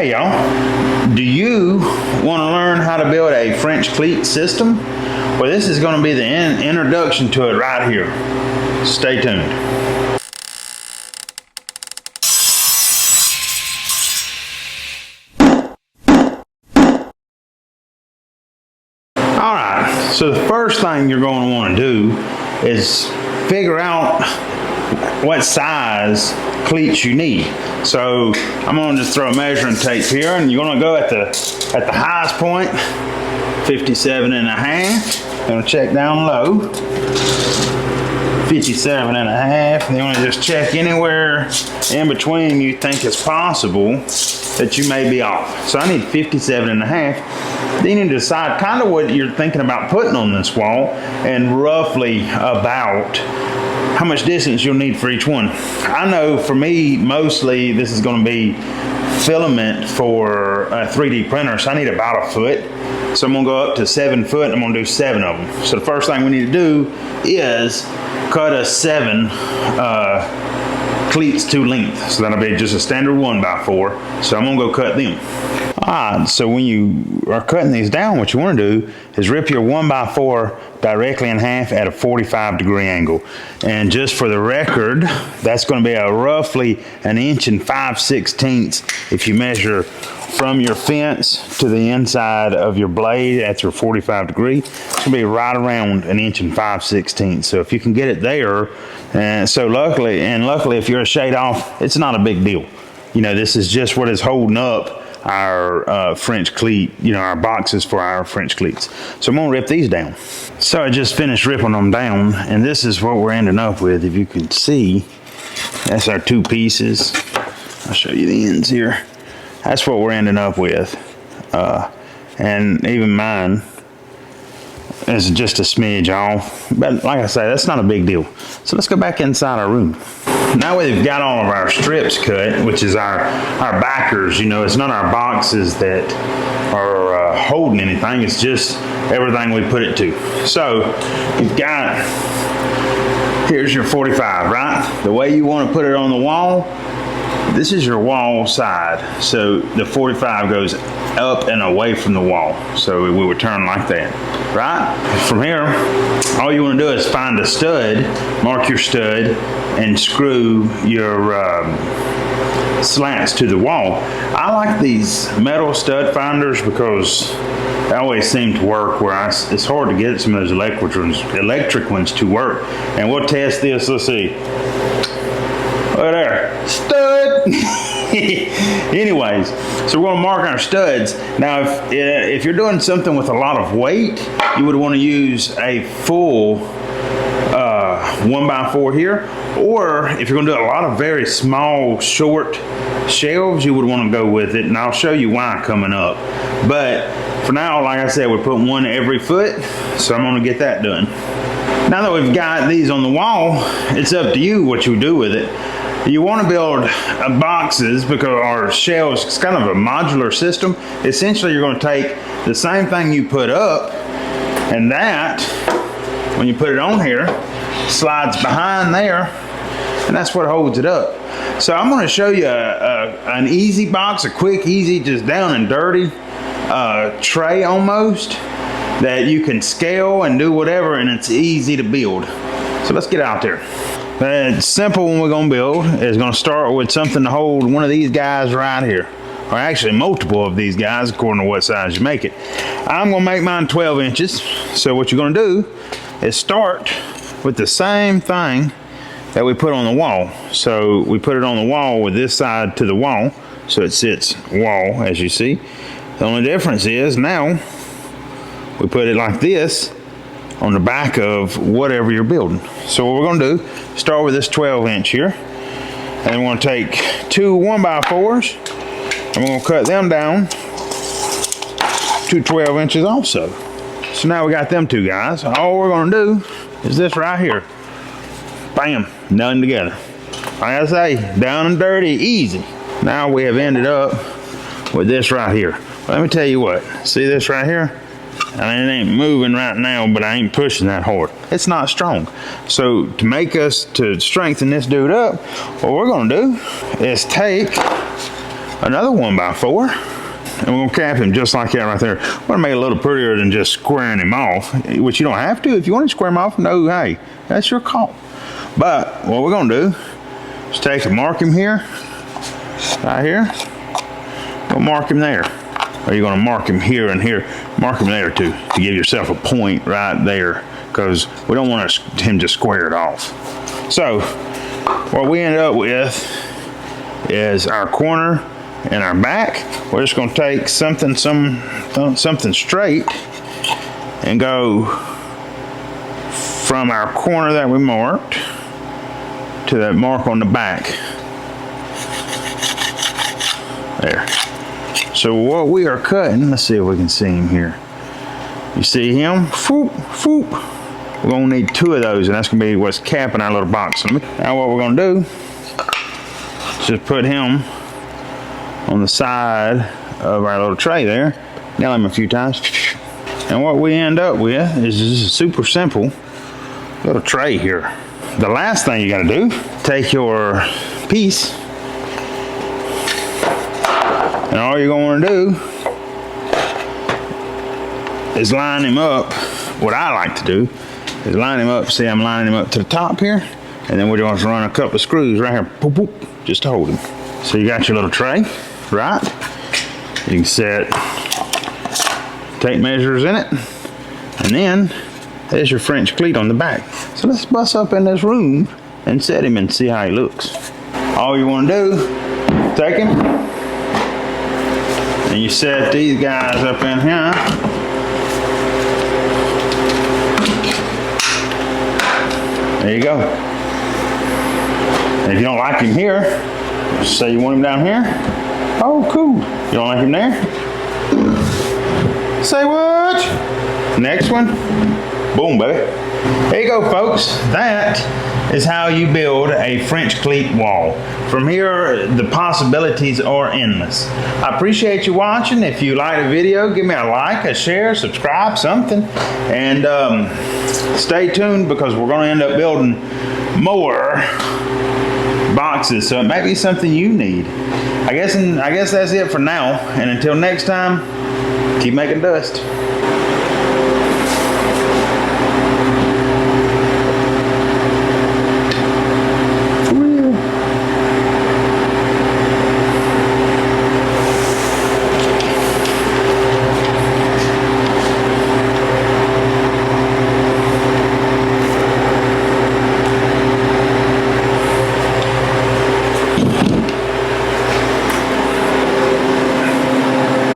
Hey y'all, do you want to learn how to build a French cleat system? Well, this is going to be the introduction to it right here. Stay tuned. Alright, so the first thing you're going to want to do is figure out what size cleats you need. So I'm going to just throw a measuring tape here, and you're going to go at the highest point, 57 and a half. Going to check down low, 57 and a half. And you want to just check anywhere in between you think it's possible that you may be off. So I need 57 and a half. Then you decide kind of what you're thinking about putting on this wall and roughly about how much distance you'll need for each one. I know for me, mostly this is going to be filament for a 3D printer, so I need about a foot. So I'm going to go up to 7 foot, and I'm going to do 7 of them. So the first thing we need to do is cut a 7 cleats to length. So that'll be just a standard 1x4. So I'm going to go cut them. Alright, so when you are cutting these down, what you want to do is rip your 1x4 directly in half at a 45-degree angle. And just for the record, that's going to be a roughly 1 inch and 5/16 if you measure from your fence to the inside of your blade at your 45 degree. It's going to be right around 1 inch and 5/16. So if you can get it there, and so luckily if you're a shade off, it's not a big deal. You know, this is just what is holding up our French cleat, you know, our boxes for our French cleats. So I'm gonna rip these down. So I just finished ripping them down, and this is what we're ending up with. If you can see, that's our 2 pieces. I'll show you the ends here. That's what we're ending up with. And even mine is just a smidge off. But like I say, that's not a big deal. So let's go back inside our room. Now we've got all of our strips cut, which is our backers. You know, it's not our boxes that are holding anything. It's just everything we put it to. So you've got, here's your 45, right? The way you want to put it on the wall, this is your wall side. So the 45 goes up and away from the wall. So we would turn like that, right? From here, all you want to do is find a stud, mark your stud, and screw your slats to the wall. I like these metal stud finders because they always seem to work where it's hard to get some of those electric ones to work. And we'll test this. Let's see. Look there, stud. Anyways, so we're going to mark our studs. Now, if you're doing something with a lot of weight, you would want to use a full 1x4 here. Or if you're going to do a lot of very small, short shelves, you would want to go with it. And I'll show you why coming up. But for now, like I said, we're putting 1 every foot. So I'm going to get that done. Now that we've got these on the wall, it's up to you what you do with it. You want to build boxes because our shelves, it's kind of a modular system. Essentially, you're going to take the same thing you put up, and that, when you put it on here, slides behind there, and that's what holds it up. So I'm going to show you an easy box, a quick, easy, just down and dirty tray almost, that you can scale and do whatever, and it's easy to build. So let's get out there. The simple one we're going to build is going to start with something to hold one of these guys right here, or actually multiple of these guys according to what size you make it. I'm going to make mine 12 inches. So what you're going to do is start with the same thing that we put on the wall. So we put it on the wall with this side to the wall, so it sits wall, as you see. The only difference is now we put it like this on the back of whatever you're building. So what we're going to do, start with this 12 inch here, and we're going to take 2 1x4s, and we're going to cut them down to 12 inches also. So now we got them 2 guys. All we're going to do is this right here. Bam, done together. Like I say, down and dirty, easy. Now we have ended up with this right here. Let me tell you what, see this right here? I mean, it ain't moving right now, but I ain't pushing that hard. It's not strong. So to strengthen this dude up, what we're gonna do is take another 1x4. And we're gonna cap him just like that right there. We're gonna make it a little prettier than just squaring him off, which you don't have to. If you want to square him off, no, hey, that's your call. But what we're gonna do is take and mark him here, right here. We'll mark him there. Or you're gonna mark him here and here. Mark him there too, to give yourself a point right there, because we don't want him to square it off. So what we end up with is our corner and our back. We're just gonna take something straight and go from our corner that we marked to that mark on the back. There. So what we are cutting, let's see if we can see him here. You see him? Foop, foop. We're gonna need 2 of those, and that's gonna be what's capping our little box. Now what we're gonna do is just put him on the side of our little tray there. Nail him a few times. And what we end up with is just a super simple little tray here. The last thing you gotta do, take your piece, and all you're gonna do is line him up. What I like to do is line him up. See, I'm lining him up to the top here, and then we're going to run a couple of screws right here, boop, boop, just to hold him. So you got your little tray, right? You can set tape measures in it, and then there's your French cleat on the back. So let's bust up in this room and set him and see how he looks. All you want to do, take him, and you set these guys up in here. There you go. And if you don't like him here, just say you want him down here. Oh, cool. You don't like him there? Say what? Next one. Boom, baby. There you go, folks. That is how you build a French cleat wall. From here, the possibilities are endless. I appreciate you watching. If you like the video, give me a like, a share, subscribe, something. And stay tuned, because we're going to end up building more boxes. So it might be something you need. I guess that's it for now. And until next time, keep making dust.